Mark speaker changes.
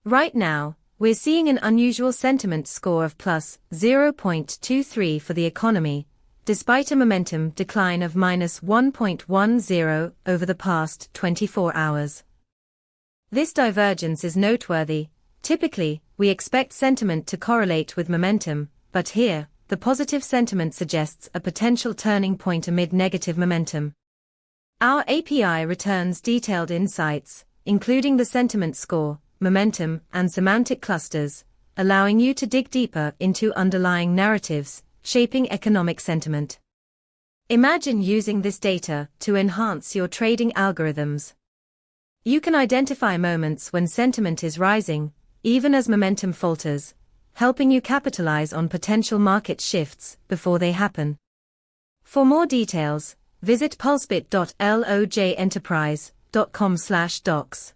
Speaker 1: Right now, we're seeing an unusual sentiment score of plus 0.23 for the economy, despite a momentum decline of minus 1.10 over the past 24 hours. This divergence is noteworthy. Typically, we expect sentiment to correlate with momentum, but here, the positive sentiment suggests a potential turning point amid negative momentum. Our API returns detailed insights, including the sentiment score, momentum, and semantic clusters, allowing you to dig deeper into underlying narratives, shaping economic sentiment. Imagine using this data to enhance your trading algorithms. You can identify moments when sentiment is rising, even as momentum falters, helping you capitalize on potential market shifts before they happen. For more details, visit pulsebit.lojenterprise.com/docs.